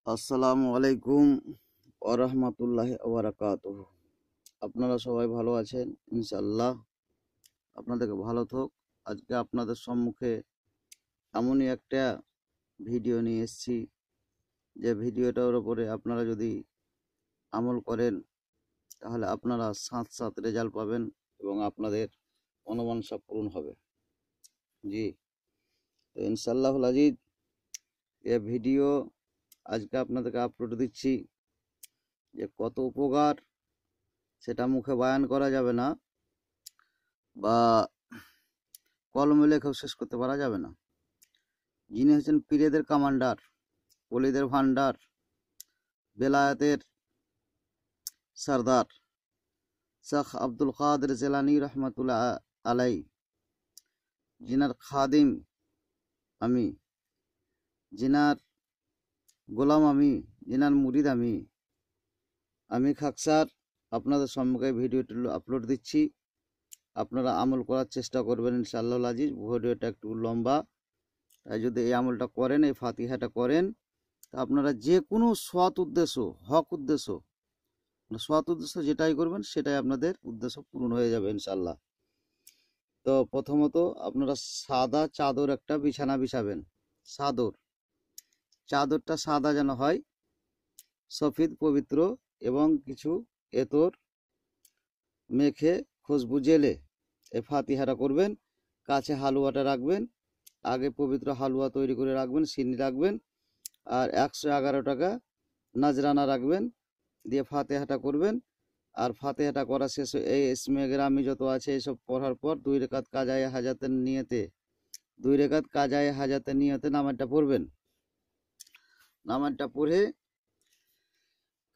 আসসালামু আলাইকুম ওয়া রাহমাতুল্লাহি ওয়া বারাকাতুহু। আপনারা সবাই ভালো আছেন ইনশাআল্লাহ। আপনাদেরকে ভালো থাক। আজকে আপনাদের সম্মুখে এমনই একটা ভিডিও নিয়ে এসেছি যে ভিডিওটার উপরে আপনারা যদি আমল করেন তাহলে আপনারা সাথে রেজাল্ট পাবেন এবং আপনাদের মনোবাঞ্ছা পূরণ হবে। জি, তো ইনশাআল্লাহুল আজিজ এই ভিডিও আজকে আপনাদেরকে আপলোড দিচ্ছি। যে কত উপকার সেটা মুখে বয়ান করা যাবে না বা কলমে লেখেও শেষ করতে পারা যাবে না। যিনি হচ্ছেন পীরেদের কমান্ডার, ওলিদের ভান্ডার, বেলায়েতের সরদার শেখ আব্দুল কাদের জিলানী রহমতুল্লাহ আলাই, যিনার খাদিম আমি, যিনার গোলাম আমি, যিনার মুরিদ আমি খাকসার আপনাদের সম্মুখে ভিডিওটি আপলোড দিচ্ছি। আপনারা আমল করার চেষ্টা করবেন ইনশাআল্লাহ আজিজ। ভিডিওটা একটু লম্বা, তাই যদি এই আমলটা করেন, এই ফাতিহাটা করেন, তা আপনারা যে কোনো সৎ উদ্দেশ্য, হক উদ্দেশ্য, সৎ উদ্দেশ্য যেটাই করবেন সেটাই আপনাদের উদ্দেশ্য পূরণ হয়ে যাবে ইনশাআল্লাহ। তো প্রথমত আপনারা সাদা চাদর একটা বিছানা বিছাবেন। চাদরটা সাদা যেন হয়, সফেদ পবিত্র, এবং কিছু এতর মেখে খুশবু জেলে এই ফাতিহাটা করবেন। কাছে হালুয়াটা রাখবেন, আগে পবিত্র হালুয়া তৈরি করে রাখবেন, চিনি রাখবেন, আর 111 টাকা নাজরানা রাখবেন, দিয়ে ফাতিহাটা করবেন। আর ফাতিহাটা করা শেষে এই ইসমে গ্রামি যত আছে এইসব পড়ার পর 2 রাকাত কাজায়ে হাজাতের নিয়তে নামাজটা পড়বেন। নামাজটা পড়ে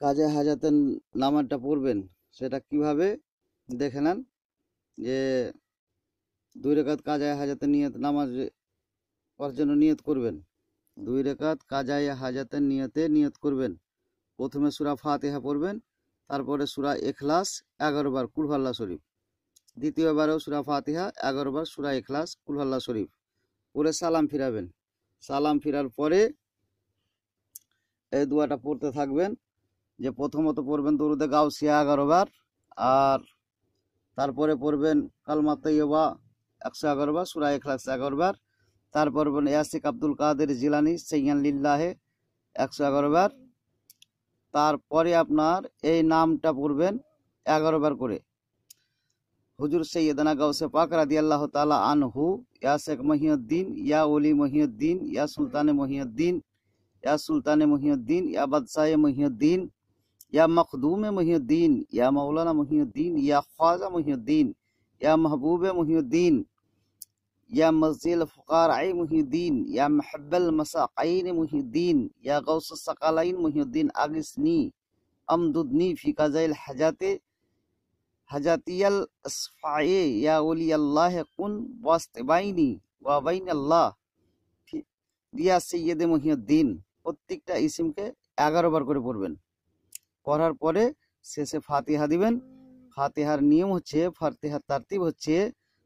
কাজায়ে হাজাতের নামাজটা পড়বেন। সেটা কিভাবে দেখে নেন, যে 2 রাকাত কাজায়ে হাজাতের নামাজ পড়ার জন্য নিয়ত করবেন। 2 রাকাত কাজায়ে হাজাতের নিয়ত করবেন। প্রথমে সূরা ফাতিহা পড়বেন, তারপরে সূরা ইখলাস 11 বার কুল আল্লাহ শরীফ, দ্বিতীয়বারেও সূরা ফাতিহা 11 বার সূরা ইখলাস কুল আল্লাহ শরীফ পড়ে সালাম ফিরাবেন। সালাম ফিরার পরে এই দোয়াটা পড়তে থাকবেন। যে প্রথমত পড়বেন দরুদে গাউসিয়া 11 বার, আর তারপরে পড়বেন কালমা তাইয়্যিবা 111 বার, সূরা ইখলাস 11 বার, তারপর পড়বেন ইয়াসিক আব্দুল কাদের জিলানী সাইয়্যান লিল্লাহে 111 বার। তারপরে আপনার এই নামটা পড়বেন 11 বার করে, হুজুর সৈয়দনা গাউসে পাক রাদিয়াল্লাহু তাআলা আনহু, ইয়া শেখ মহিউদ্দিন, ইয়া ওলি মহিউদ্দিন, ইয়া সুলতানে মহিউদ্দিন, ইয়া সুলতানে মহিউদ্দিন, ইয়া বাদশাহে মহিউদ্দিন, ইয়া মখদুমে মহিউদ্দিন, ইয়া মাওলানা মহিউদ্দিন, ইয়া খ্বাজা মহিউদ্দিন, ইয়া মাহবুবে মহিউদ্দিন, ইয়া মজিল ফুকারায়ে মহিউদ্দিন, ইয়া মুহিব্বাল মাসাকিন মহিউদ্দিন, ইয়া গাউসুস সাকালাইন মহিউদ্দিন, আগিসনি আমদুদনি ফি কাজাইল হাজাতিয়াল আসফায়ে, ইয়া ওলিয়াল্লাহ কুন ওয়াস্তিবাইনি ওয়া বাইনাল্লাহ ইয়া সাইয়্যিদে মহিউদ্দিন। প্রত্যেকটা ইসিমকে 11 বার করে পড়বেন। পড়ার পরে শেষে ফাতিহা দিবেন। ফাতিহার নিয়ম হচ্ছে, ফাতিহার তারতিব হচ্ছে,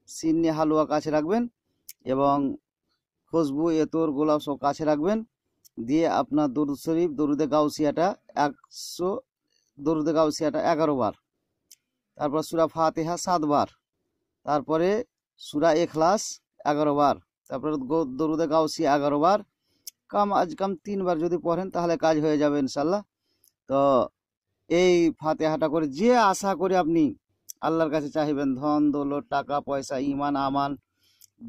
সিন্নি হালুয়া কাছে রাখবেন এবং খুশবু এতর গোলাপ সব কাছে রাখবেন। দিয়ে আপনার দরুদ শরীফ দরুদে গাউসিয়াটা 11 বার, তারপর সূরা ফাতিহা 7 বার, তারপরে সূরা ইখলাস 11 বার, তারপরে দরুদে গাউসিয়া 11 বার। আজ কাম 3 বার যদি পড়েন তাহলে কাজ হয়ে যাবে ইনশাল্লাহ। তো এই ফাতিহাটা করে যে আশা করে আপনি আল্লাহর কাছে চাইবেন, ধন দৌলত, টাকা পয়সা, ইমান আমান,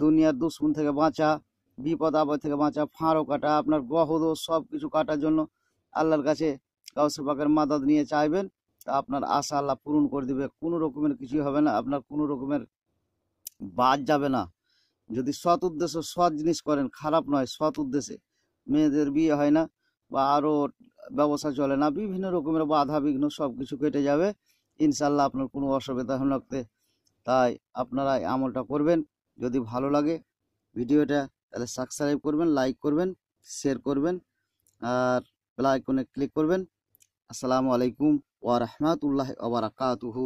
দুনিয়ার দুশ্মন থেকে বাঁচা, বিপদ আপদ থেকে বাঁচা, ফাঁড়ো কাটা, আপনার গ্রহ দোষ সব কিছু কাটার জন্য আল্লাহর কাছে গাউসে পাকের মাদদ নিয়ে চাইবেন, তা আপনার আশা আল্লাহ পূরণ করে দিবে। কোনো রকমের কিছুই হবে না, আপনার কোনো রকমের বাদ যাবে না। যদি সৎ উদ্দেশ্য, সৎ জিনিস করেন, খারাপ নয়, সৎ উদ্দেশ্যে, মেয়েদের বিয়ে হয় না বা আরও ব্যবসা চলে না, বিভিন্ন রকমের বাধা বিঘ্ন সব কিছু কেটে যাবে ইনশাল্লাহ, আপনার কোনো অসুবিধা হবে না। তাই আপনারা এই আমলটা করবেন। যদি ভালো লাগে ভিডিওটা তাহলে সাবস্ক্রাইব করবেন, লাইক করবেন, শেয়ার করবেন, আর বেল আইকনে ক্লিক করবেন। আসসালামু আলাইকুম ওয়া রাহমাতুল্লাহি ওয়া বারাকাতুহু।